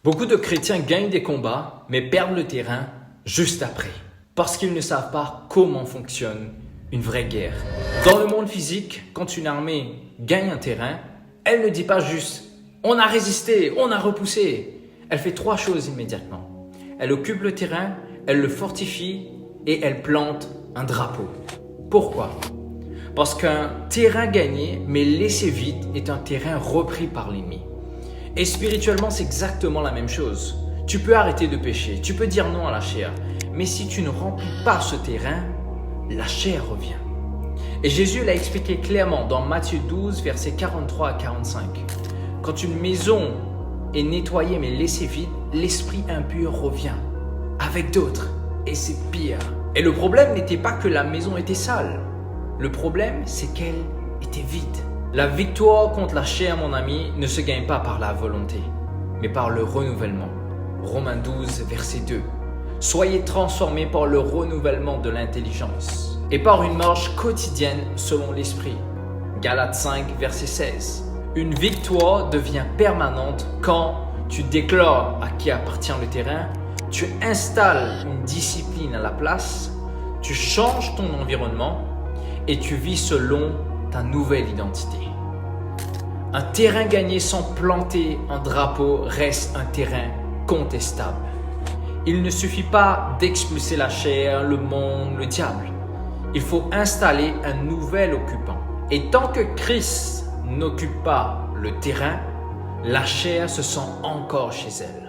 Beaucoup de chrétiens gagnent des combats, mais perdent le terrain juste après, parce qu'ils ne savent pas comment fonctionne une vraie guerre. Dans le monde physique, quand une armée gagne un terrain, elle ne dit pas juste « on a résisté, on a repoussé ». Elle fait trois choses immédiatement. Elle occupe le terrain, elle le fortifie et elle plante un drapeau. Pourquoi ? Parce qu'un terrain gagné mais laissé vide est un terrain repris par l'ennemi. Et spirituellement, c'est exactement la même chose. Tu peux arrêter de pécher, tu peux dire non à la chair, mais si tu ne remplis pas ce terrain, la chair revient. Et Jésus l'a expliqué clairement dans Matthieu 12, versets 43 à 45. Quand une maison est nettoyée mais laissée vide, l'esprit impur revient avec d'autres et c'est pire. Et le problème n'était pas que la maison était sale. Le problème, c'est qu'elle était vide. La victoire contre la chair, mon ami, ne se gagne pas par la volonté, mais par le renouvellement. Romains 12, verset 2. Soyez transformés par le renouvellement de l'intelligence et par une marche quotidienne selon l'esprit. Galates 5, verset 16. Une victoire devient permanente quand tu déclares à qui appartient le terrain, tu installes une discipline à la place, tu changes ton environnement et tu vis selon ta nouvelle identité. Un terrain gagné sans planter un drapeau reste un terrain contestable. Il ne suffit pas d'expulser la chair, le monde, le diable. Il faut installer un nouvel occupant. Et tant que Christ n'occupe pas le terrain, la chair se sent encore chez elle.